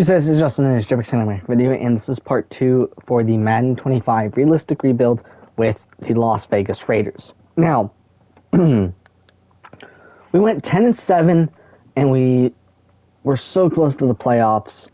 This is Justin in this Jupix Anime video, and this is part 2 for the Madden 25 realistic rebuild with the Las Vegas Raiders. Now, we went 10-7, and we were so close to the playoffs.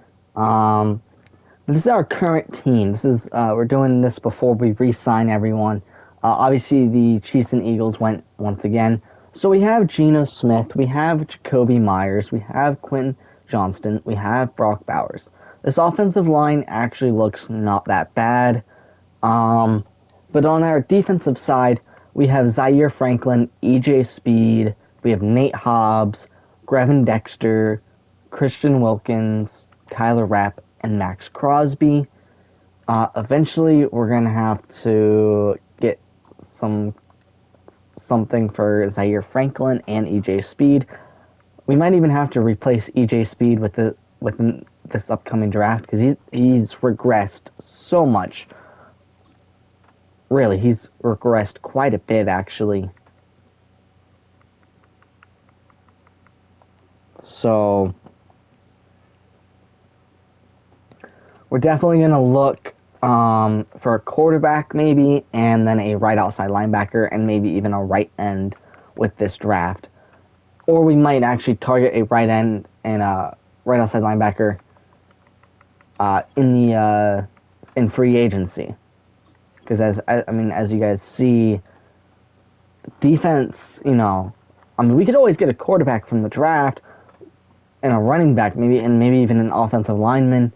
This is our current team. This is we're doing this before we re-sign everyone. Obviously, the Chiefs and Eagles went once again. So we have GENO Smith, we have Jacoby Myers, we have Quentin Johnston, we have Brock Bowers. This offensive line actually looks not that bad. But on our defensive side, we have Zaire Franklin, EJ Speed, we have Nate Hobbs, Grevin Dexter, Christian Wilkins, Kyler Rapp, and Max Crosby. Eventually, we're going to have to get something for Zaire Franklin and EJ Speed. We might even have to replace EJ Speed with this upcoming draft because he's regressed so much. Really, he's regressed quite a bit, actually. So, we're definitely going to look for a quarterback, maybe, and then a right outside linebacker, and maybe even a right end with this draft. Or we might actually target a right end and a right outside linebacker in free agency. Because as you guys see, defense, we could always get a quarterback from the draft and a running back, maybe even an offensive lineman.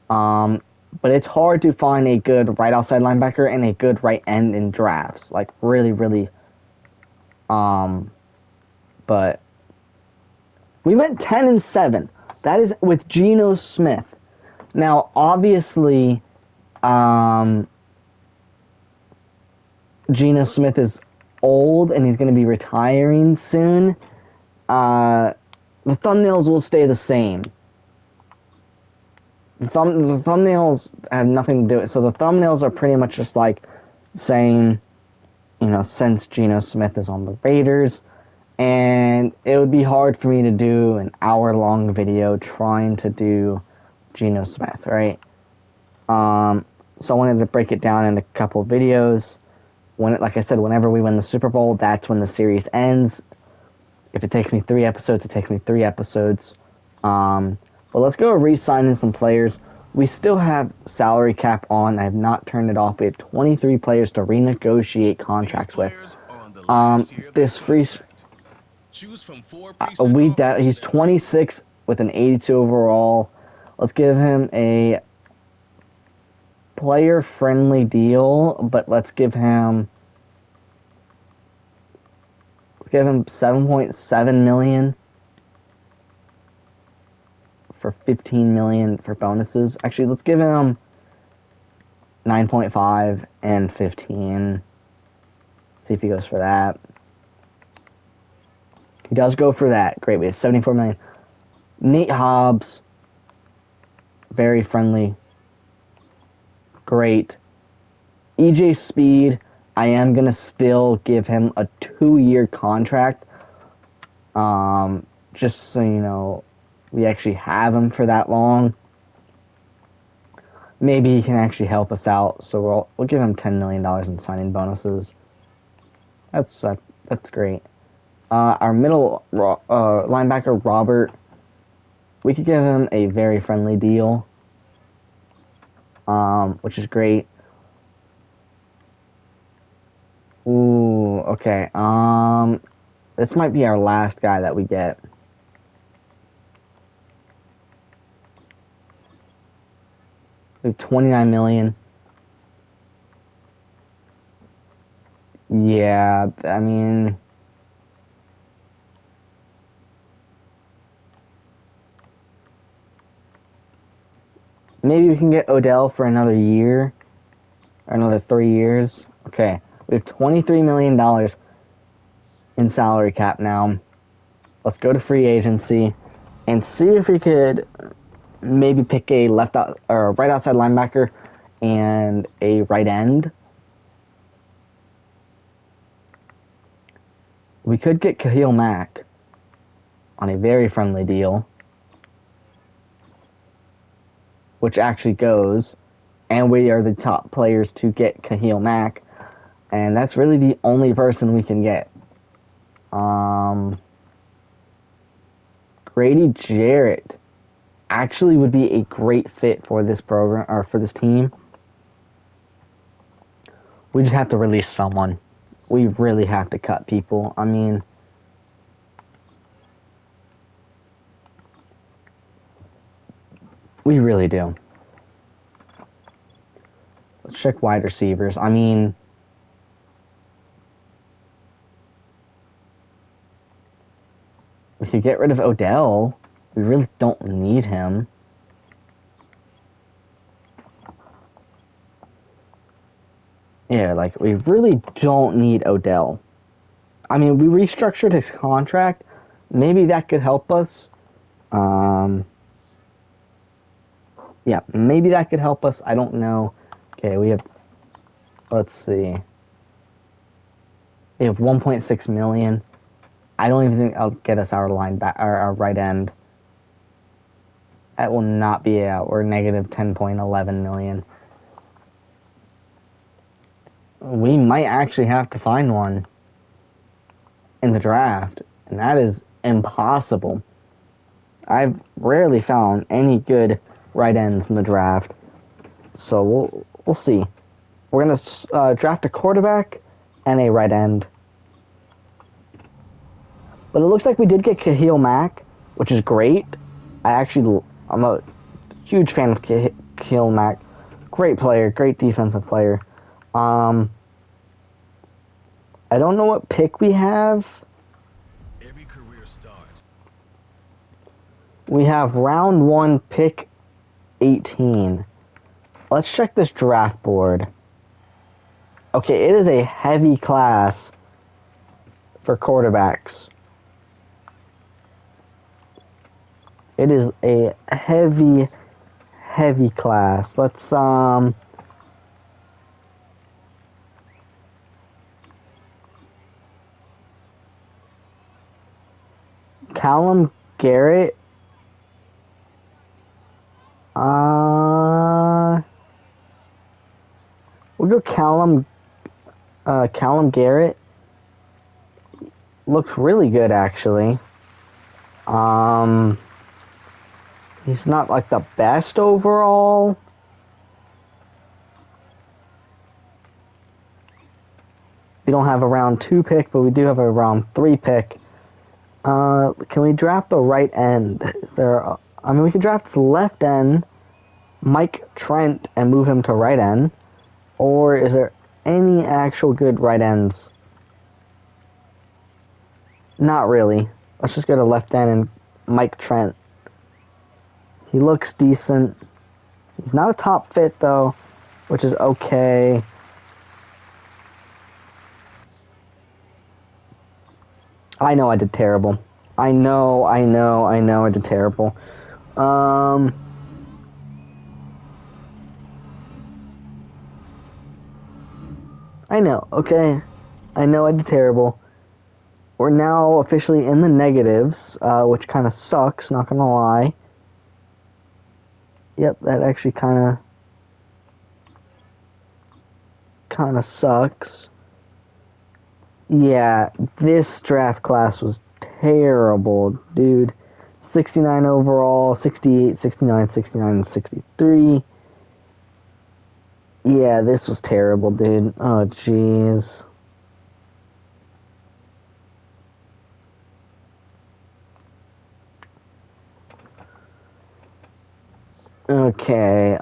But it's hard to find a good right outside linebacker and a good right end in drafts. Like really. But we went 10-7. That is with GENO Smith. Now, obviously, GENO Smith is old and he's going to be retiring soon. The thumbnails will stay the same. The thumbnails have nothing to do with it. So the thumbnails are pretty much just like saying, since GENO Smith is on the Raiders. And it would be hard for me to do an hour-long video trying to do GENO Smith, right? So I wanted to break it down in a couple of videos. Like I said, whenever we win the Super Bowl, that's when the series ends. If it takes me 3 episodes, it takes me 3 episodes. But let's go re-signing some players. We still have salary cap on. I have not turned it off. We have 23 players to renegotiate contracts with. This free... he's 26 with an 82 overall. Let's give him a player-friendly deal, but let's give him 7.7 million for 15 million for bonuses. Actually, let's give him 9.5 and 15. See if he goes for that. He does go for that. Great. We have 74 million. Nate Hobbs, very friendly. Great. EJ Speed, I am going to still give him a 2-year contract. Just so you know, we actually have him for that long. Maybe he can actually help us out, so we'll give him $10 million in signing bonuses. That's great. Our middle linebacker, Robert, we could give him a very friendly deal, which is great. Ooh, okay. This might be our last guy that we get. We have 29 million. Yeah, I mean... maybe we can get Odell for another year. Or another 3 years. Okay. We have $23 million in salary cap now. Let's go to free agency and see if we could maybe pick a right outside linebacker and a right end. We could get Khalil Mack on a very friendly deal. which actually goes, and we are the top players to get Kahil Mack, and that's really the only person we can get. Grady Jarrett actually would be a great fit for this program or for this team. We just have to release someone. We really have to cut people. I mean, we really do. Let's check wide receivers. I mean, we could get rid of Odell. We really don't need him. Yeah, like, we really don't need Odell. I mean, we restructured his contract. Maybe that could help us. Yeah, maybe that could help us. I don't know. Okay, we have, let's see. We have 1.6 million. I don't even think that'll get us our line back, our right end. That will not be out. We're negative 10.11 million. We might actually have to find one in the draft, and that is impossible. I've rarely found any good right ends in the draft, so we'll see. We're gonna draft a quarterback and a right end, but it looks like we did get Kahil Mack, which is great. I'm a huge fan of Kahil Mack. Great player, great defensive player. I don't know what pick we have. Every career starts. We have round 1, pick 18. Let's check this draft board. Okay, it is a heavy class for quarterbacks. It is a heavy class. Let's Callum Garrett. We'll go Callum Garrett. Looks really good, actually. He's not like the best overall. We don't have a round 2 pick, but we do have a round 3 pick. Can we draft the right end? I mean, we could draft the left end, Mike Trent, and move him to right end. Or is there any actual good right ends? Not really. Let's just go to left end and Mike Trent. He looks decent. He's not a top fit, though, which is okay. I know I did terrible. I know I did terrible. I know, okay. I know I did terrible. We're now officially in the negatives, which kind of sucks, not gonna lie. Yep, that actually kind of sucks. Yeah, this draft class was terrible, dude. 69 overall, 68, 69, 69, and 63. Yeah, this was terrible, dude. Oh, jeez. Okay,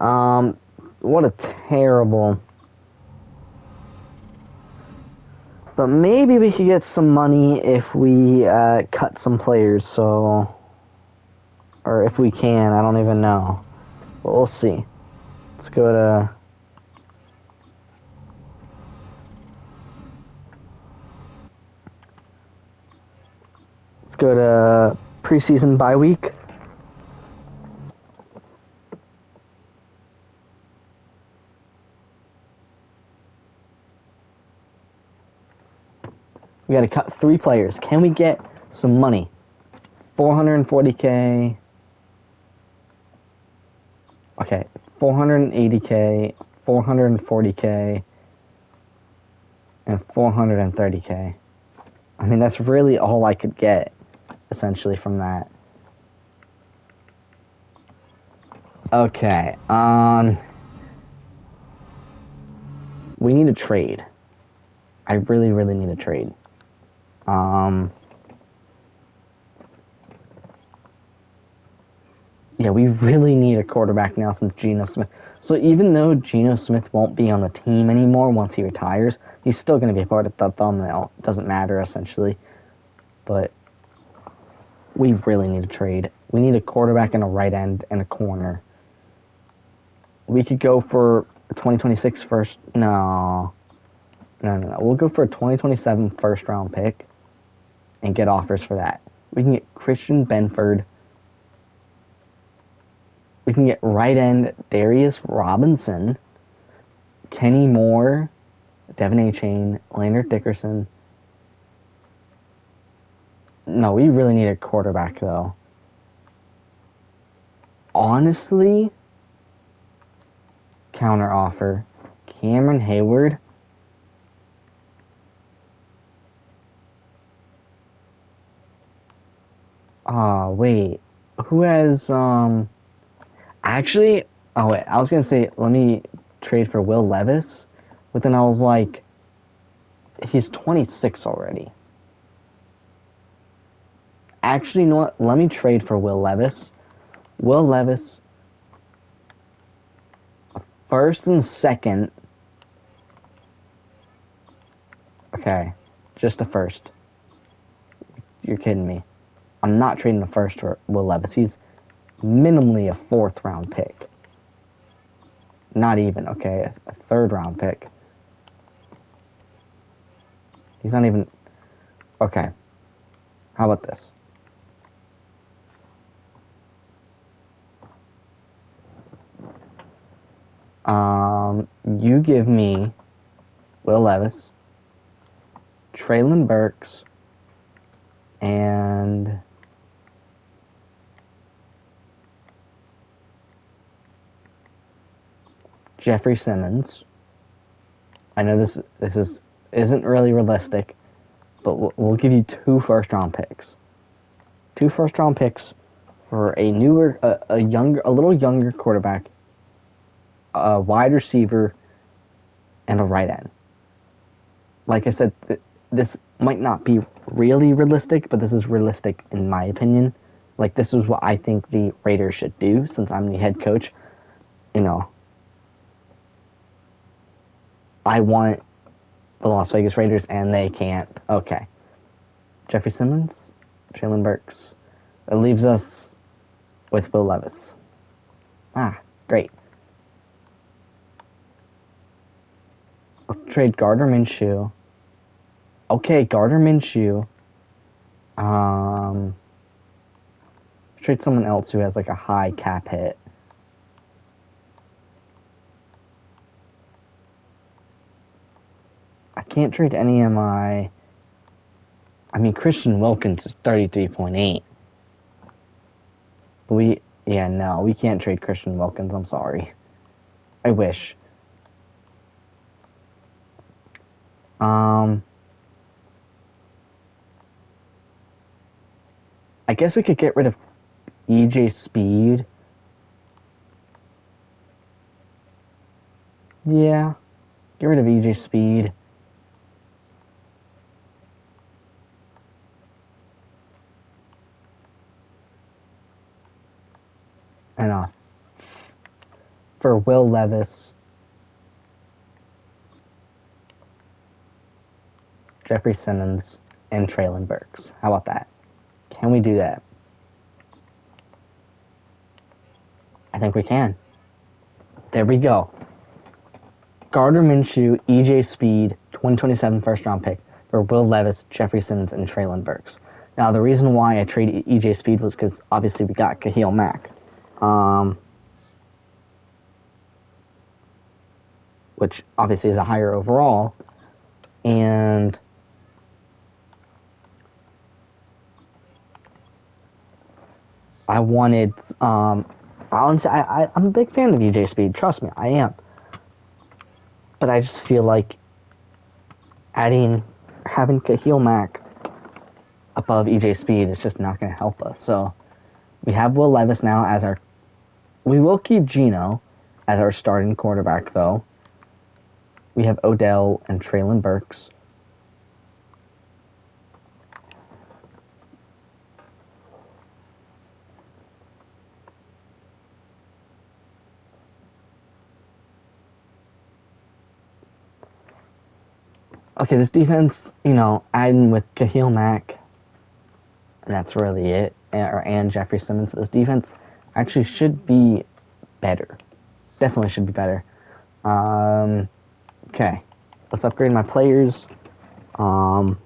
what a terrible... But maybe we could get some money if we cut some players, so... Or if we can, I don't even know. But we'll see. Let's go to... Let's go to preseason bye week. We got to cut 3 players. Can we get some money? 440K. Okay, 480K, 440K, and 430K. I mean, that's really all I could get, essentially, from that. Okay, we need a trade. I really, really need a trade. Yeah, we really need a quarterback now since Geno Smith. So even though Geno Smith won't be on the team anymore once he retires, he's still going to be a part of the thumbnail. It doesn't matter, essentially. But we really need a trade. We need a quarterback and a right end and a corner. We could go for a 2026 first. No. No. We'll go for a 2027 first round pick and get offers for that. We can get Christian Benford. We can get right end Darius Robinson, Kenny Moore, Devin A. Chain, Leonard Dickerson. No, we really need a quarterback, though. Honestly, counter offer. Cameron Hayward. Wait. Who has, actually, oh, wait. I was going to say, let me trade for Will Levis. But then I was like, he's 26 already. Actually, you know what? Let me trade for Will Levis. Will Levis, first and second. Okay, just the first. You're kidding me. I'm not trading the first for Will Levis. He's minimally a fourth round pick. Not even, okay, a third round pick. He's not even. Okay, how about this? You give me Will Levis, Traylon Burks, and Jeffrey Simmons. I know this isn't really realistic, but we'll give you two first round picks. Two first round picks for a newer, a little younger quarterback, a wide receiver, and a right end. Like I said, this might not be really realistic, but this is realistic in my opinion. Like, this is what I think the Raiders should do since I'm the head coach. You know, I want the Las Vegas Raiders, and they can't. Okay. Jeffrey Simmons, Traylon Burks. That leaves us with Will Levis. Ah, great. Let's trade Gardner Minshew. Okay, Gardner Minshew. Um, trade someone else who has like a high cap hit. I can't trade any of my. I mean, Christian Wilkins is 33.8. Yeah, no, we can't trade Christian Wilkins. I'm sorry. I wish. Um, I guess we could get rid of EJ Speed. Yeah, get rid of EJ Speed. And for Will Levis, Jeffrey Simmons, and Traylon Burks. How about that? Can we do that? I think we can. There we go. Gardner Minshew, EJ Speed, 2027 first round pick for Will Levis, Jeffrey Simmons, and Traylon Burks. Now, the reason why I traded EJ Speed was because obviously we got Khalil Mack, which obviously is a higher overall, and I wanted Honestly, I'm a big fan of EJ Speed. Trust me, I am. But I just feel like having Kahil Mack above EJ Speed is just not going to help us. So we have Will Levis now as our. We will keep GENO as our starting quarterback, though. We have Odell and Traylon Burks. Okay, this defense, adding with Kahil Mack, and that's really it, and Jeffrey Simmons. This defense actually should be better. Definitely should be better. Okay, let's upgrade my players. Um,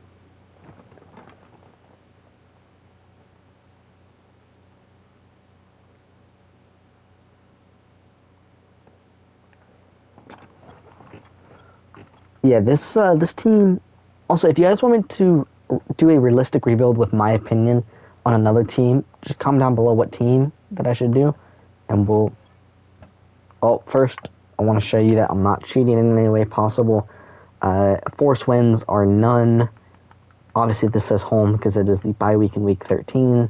yeah, this team. Also, if you guys want me to do a realistic rebuild with my opinion on another team, just comment down below what team that I should do, and we'll. Oh, first I want to show you that I'm not cheating in any way possible. Forced wins are none. Obviously, this says home because it is the bye week in week 13.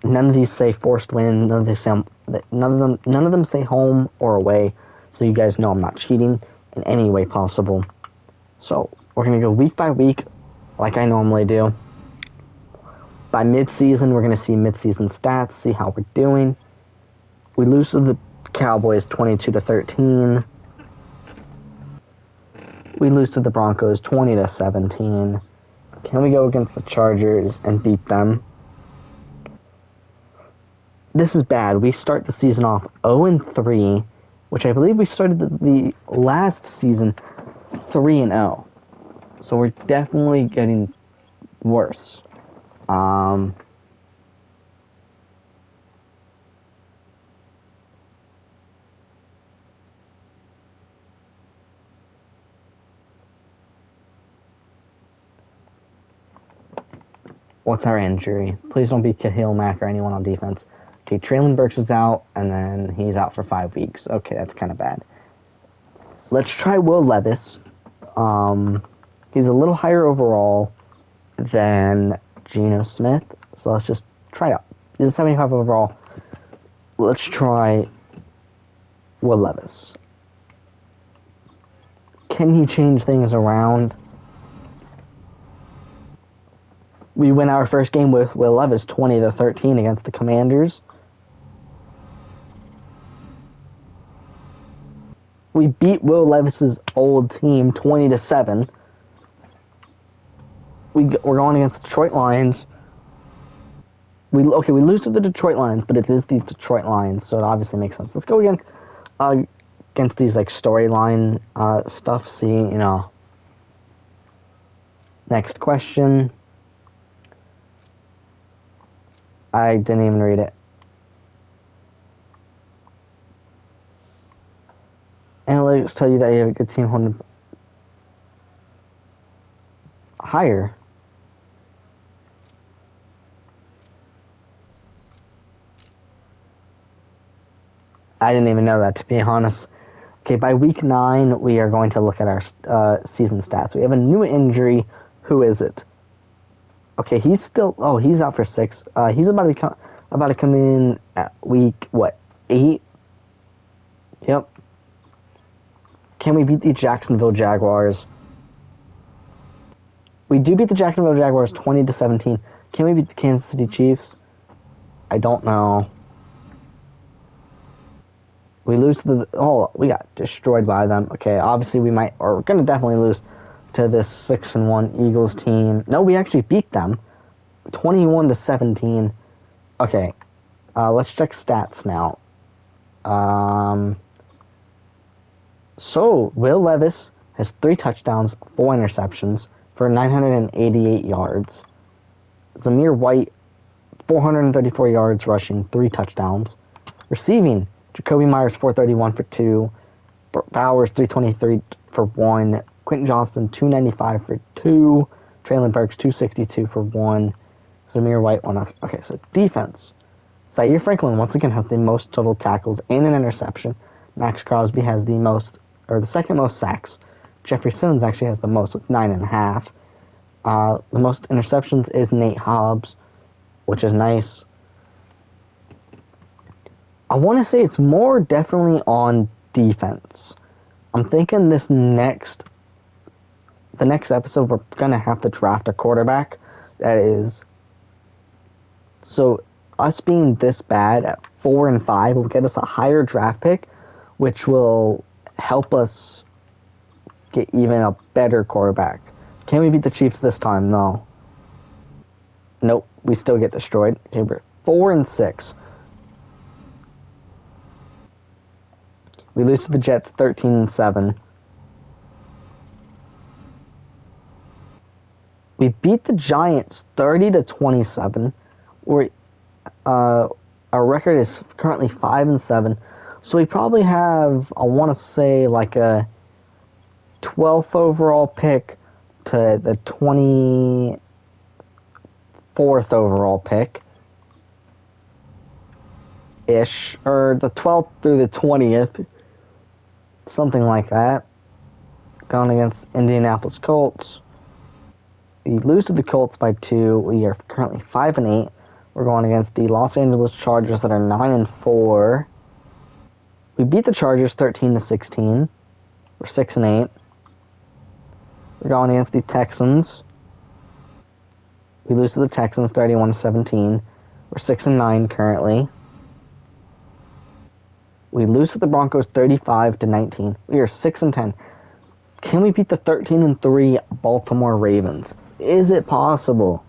None of these say forced win. None of them say home or away. So you guys know I'm not cheating in any way possible. So we're gonna go week by week, like I normally do. By mid-season, we're gonna see mid-season stats, see how we're doing. We lose to the Cowboys 22-13. We lose to the Broncos 20-17. Can we go against the Chargers and beat them? This is bad. We start the season off 0-3, which I believe we started the last season 3-0. So we're definitely getting worse. What's our injury? Please don't be Kahil Mack or anyone on defense. Okay, Traylon Burks is out, and then he's out for 5 weeks. Okay, that's kind of bad. Let's try Will Levis. He's a little higher overall than Geno Smith, so let's just try it out. He's a 75 overall. Let's try Will Levis. Can he change things around? We win our first game with Will Levis 20-13 against the Commanders. We beat Will Levis's old team 20-7. We're going against the Detroit Lions. We lose to the Detroit Lions, but it is the Detroit Lions, so it obviously makes sense. Let's go again against these like storyline stuff. See, Next question. I didn't even read it. Analytics tell you that you have a good team holding higher. I didn't even know that, to be honest. Okay, by week 9, we are going to look at our season stats. We have a new injury. Who is it? Okay, he's still. Oh, he's out for 6. He's about to come in at week 8. Yep. Can we beat the Jacksonville Jaguars? We do beat the Jacksonville Jaguars 20-17. Can we beat the Kansas City Chiefs? I don't know. We lose to the. Oh, we got destroyed by them. Okay, obviously we're gonna definitely lose to this 6-1 Eagles team. No, we actually beat them 21-17. Okay, let's check stats now. So Will Levis has 3 touchdowns, 4 interceptions for 988 yards. Zamir White, 434 yards rushing, 3 touchdowns. Receiving, Jacoby Myers, 431 for 2. Bowers, 323 for 1. Quentin Johnston, 295 for 2. Traylon Burks, 262 for 1. Zamir White, 1. Okay, so defense. Zaire Franklin once again has the most total tackles and an interception. Max Crosby has the second most sacks. Jeffrey Simmons actually has the most with 9.5. The most interceptions is Nate Hobbs, which is nice. I want to say it's more definitely on defense. I'm thinking the next episode, we're going to have to draft a quarterback that is. So, us being this bad at 4 and 5 will get us a higher draft pick, which will help us get even a better quarterback. Can we beat the Chiefs this time? No. Nope, we still get destroyed. Okay, we're 4 and 6. We lose to the Jets 13 and 7. We beat the Giants 30 to 27. Our record is currently 5 and 7. So we probably have, I want to say, like a 12th overall pick to the 24th overall pick ish, or the 12th through the 20th, something like that. Going against Indianapolis Colts. We lose to the Colts by 2. We are currently 5 and 8. We're going against the Los Angeles Chargers that are 9 and 4. We beat the Chargers 13 to 16. We're 6 and 8. We're going against the Texans. We lose to the Texans 31 to 17. We're 6 and 9 currently. We lose to the Broncos 35 to 19. We are 6 and 10. Can we beat the 13 and 3 Baltimore Ravens? Is it possible?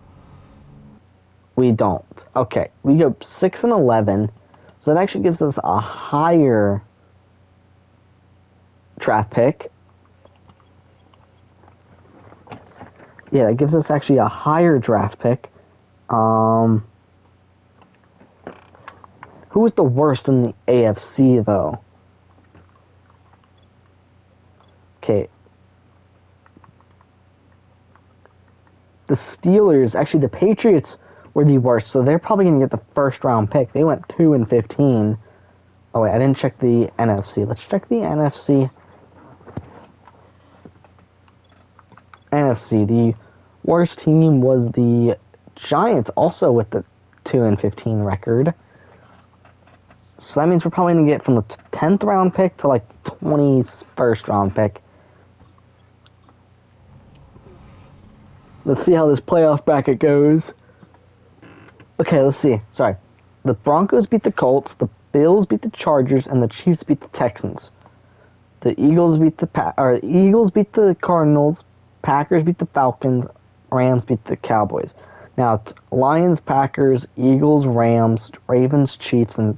We don't. Okay, we go 6 and 11. So that actually gives us a higher draft pick. Yeah, that gives us actually a higher draft pick. Who was the worst in the AFC, though? Okay. The Steelers, actually the Patriots were the worst, so they're probably going to get the first round pick. They went 2 and 15. Oh wait, I didn't check the NFC. Let's check the NFC. NFC, the worst team was the Giants, also with the 2 and 15 record. So that means we're probably going to get from the 10th round pick to like 21st round pick. Let's see how this playoff bracket goes. Okay, let's see. Sorry. The Broncos beat the Colts, the Bills beat the Chargers, and the Chiefs beat the Texans. The Eagles beat the Cardinals, Packers beat the Falcons, Rams beat the Cowboys. Now, it's Lions, Packers, Eagles, Rams, Ravens, Chiefs, and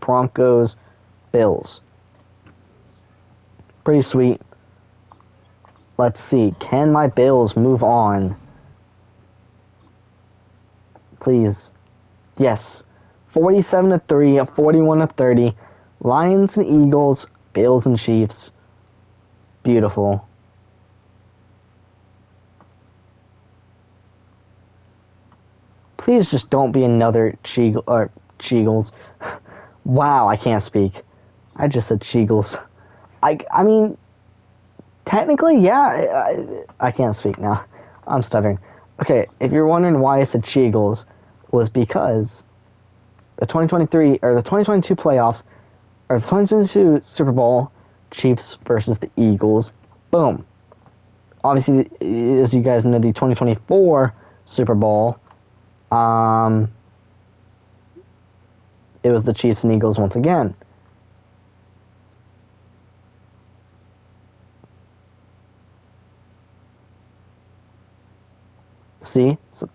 Broncos, Bills. Pretty sweet. Let's see. Can my Bills move on? Please. Yes. 47 to 3, 41 to 30. Lions and Eagles, Bills and Chiefs. Beautiful. Please just don't be another Cheagles. Wow, I can't speak. I just said Cheagles. I mean, technically, yeah, I can't speak now. I'm stuttering. Okay, if you're wondering why I said Cheagles, was because the 2023 or the 2022 playoffs or the 2022 Super Bowl, Chiefs versus the Eagles. Boom. Obviously, as you guys know, the 2024 Super Bowl, it was the Chiefs and Eagles once again. See? So,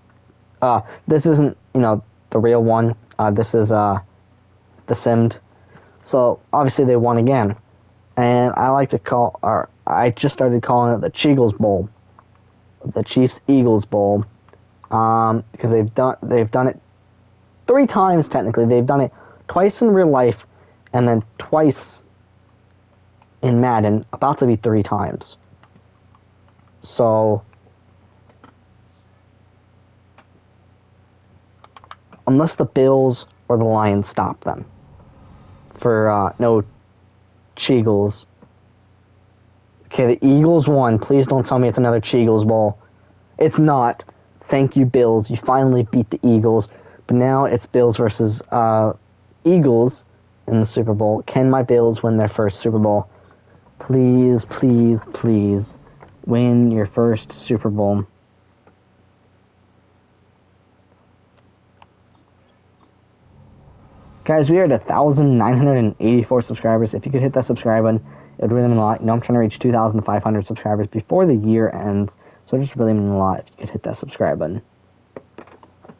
this isn't, the real one. This is the simmed. So, obviously they won again. And I like to I just started calling it the Cheagles Bowl. The Chiefs-Eagles Bowl. Because they've done it 3 times technically. They've done it twice in real life and then twice in Madden, about to be 3 times. So unless the Bills or the Lions stop them. For no Cheagles. Okay, the Eagles won. Please don't tell me it's another Cheagles Bowl. It's not. Thank you, Bills. You finally beat the Eagles. But now it's Bills versus Eagles in the Super Bowl. Can my Bills win their first Super Bowl? Please, please, please win your first Super Bowl. Guys, we are at 1,984 subscribers. If you could hit that subscribe button, it would really mean a lot. You know, I'm trying to reach 2,500 subscribers before the year ends, so it just really mean a lot if you could hit that subscribe button.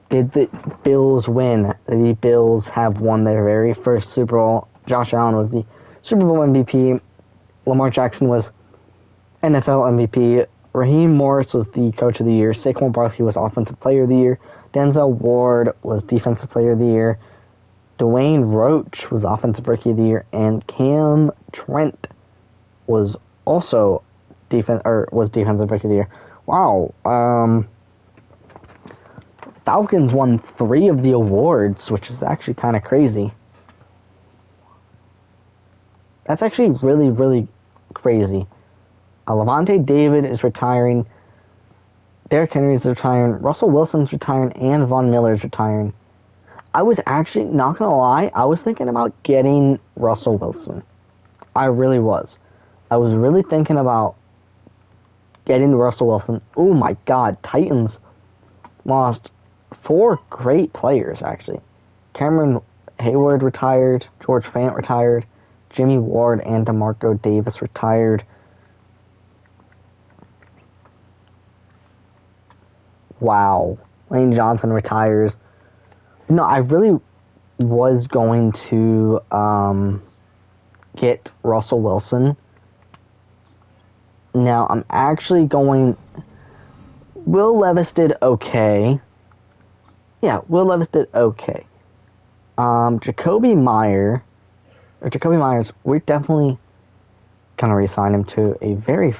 Did the Bills win? The Bills have won their very first Super Bowl. Josh Allen was the Super Bowl MVP. Lamar Jackson was NFL MVP. Raheem Morris was the Coach of the Year. Saquon Barkley was Offensive Player of the Year. Denzel Ward was Defensive Player of the Year. Dwayne Roach was Offensive Rookie of the Year, and Cam Trent was also Defensive Rookie of the Year. Wow. Falcons won 3 of the awards, which is actually kind of crazy. That's actually really, really crazy. Levante David is retiring. Derrick Henry is retiring. Russell Wilson's retiring, and Von Miller's retiring. I was actually, not going to lie, I was thinking about getting Russell Wilson. I really was. I was really thinking about getting Russell Wilson. Oh my God, Titans lost 4 great players, actually. Cameron Hayward retired. George Fant retired. Jimmy Ward and DeMarco Davis retired. Wow. Lane Johnson retires. No, I really was going to get Russell Wilson. Now, I'm actually going... Will Levis did okay. Yeah, Will Levis did okay. Jacoby Myers, we're definitely going to re-sign him to a very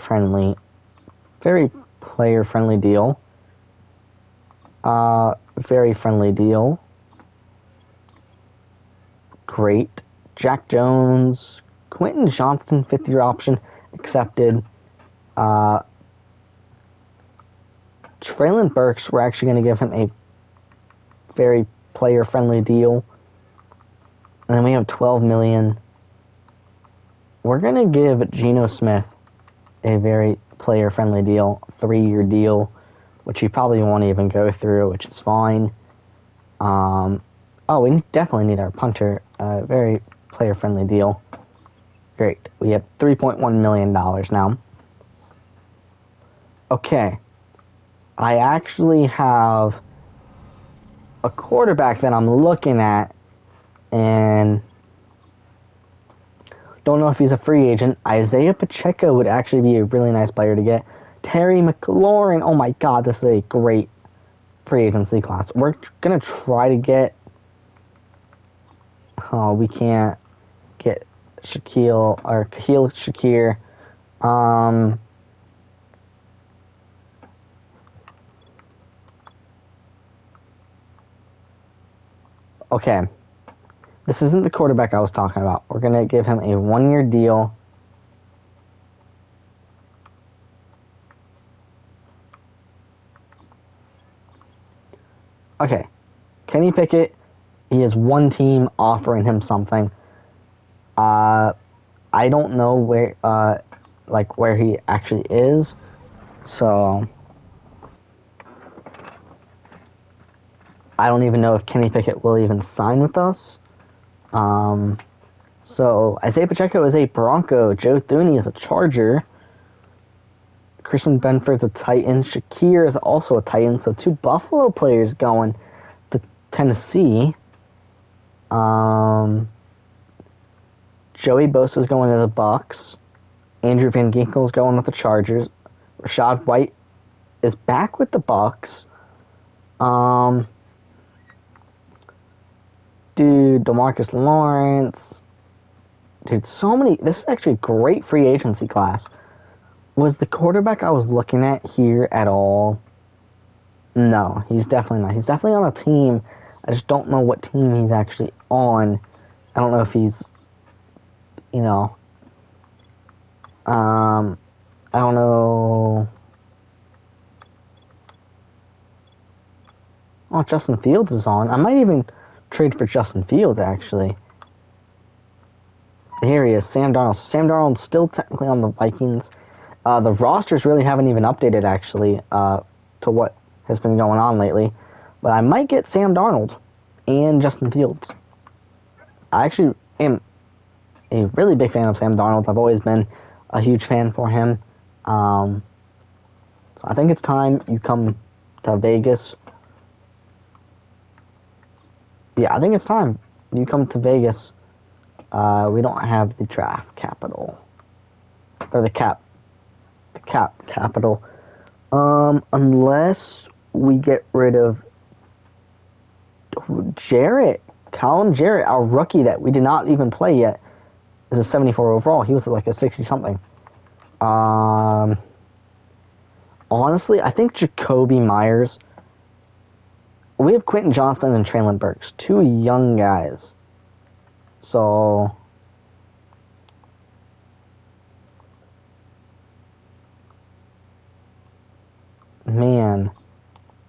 player-friendly deal. Very friendly deal. Great. Jack Jones, Quentin Johnston, 5th-year option, accepted. Traylon Burks, we're actually going to give him a very player-friendly deal. And then we have $12 million. We're going to give Geno Smith a very player-friendly deal, 3-year deal, which he probably won't even go through, which is fine. We definitely need our punter. Very player-friendly deal. Great. We have $3.1 million now. Okay. I actually have a quarterback that I'm looking at, and don't know if he's a free agent. Isaiah Pacheco would actually be a really nice player to get. Terry McLaurin, oh my God, this is a great free agency class. We're going to try to get... Oh, we can't get Khalil Shakir. Okay. This isn't the quarterback I was talking about. We're going to give him a 1-year deal. Okay. Kenny Pickett, he has one team offering him something. I don't know where he actually is. So I don't even know if Kenny Pickett will even sign with us. So Isaiah Pacheco is a Bronco. Joe Thuney is a Charger. Christian Benford's a Titan. Shakir is also a Titan. So 2 Buffalo players going to Tennessee. Joey Bosa's going to the Bucks. Andrew Van Ginkel's going with the Chargers. Rashad White is back with the Bucks. Dude, DeMarcus Lawrence. Dude, so many. This is actually a great free agency class. Was the quarterback I was looking at here at all? No, he's definitely not. He's definitely on a team I just don't know what team he's actually on. I don't know if he's, you know, I don't know. Oh, Justin Fields is on. I might even trade for Justin Fields, actually. Here he is, Sam Darnold. So Sam Darnold's still technically on the Vikings. The rosters really haven't even updated, actually, to what has been going on lately. But I might get Sam Darnold and Justin Fields. I actually am a really big fan of Sam Darnold. I've always been a huge fan for him. So I think it's time you come to Vegas. Yeah, I think it's time you come to Vegas. We don't have the draft capital. Or the cap capital. Unless we get rid of Colin Jarrett, our rookie that we did not even play yet, is a 74 overall. He was like a 60 something. Honestly, I think Jacoby Myers. We have Quentin Johnston and Traylon Burks, two young guys. So man,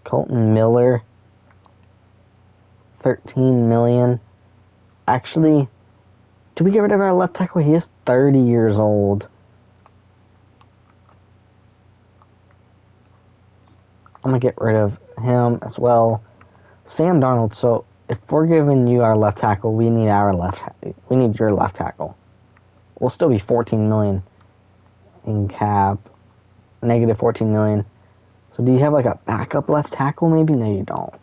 Colton Miller, 13 million. Actually, did we get rid of our left tackle? He is 30 years old. I'm going to get rid of him as well. Sam Darnold, so if we're giving you our left tackle, we need your left tackle. We'll still be 14 million in cap. Negative 14 million. So do you have like a backup left tackle maybe? No, you don't.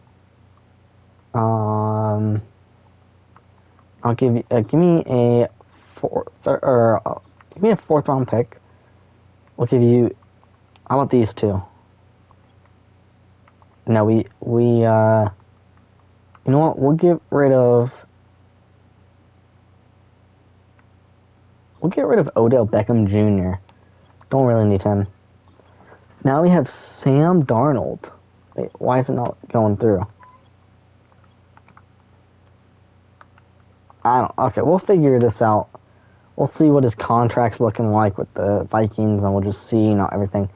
I'll give you give me a give me a fourth round pick. We'll give you. How about these two? No, we you know what? We'll get rid of Odell Beckham Jr. Don't really need him. Now we have Sam Darnold. Wait, why is it not going through? I don't. Okay, we'll figure this out. We'll see what his contract's looking like with the Vikings, and we'll just see, everything.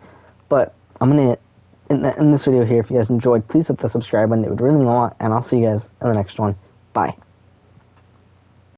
But I'm gonna in this video here. If you guys enjoyed, please hit the subscribe button. It would really mean a lot, and I'll see you guys in the next one. Bye.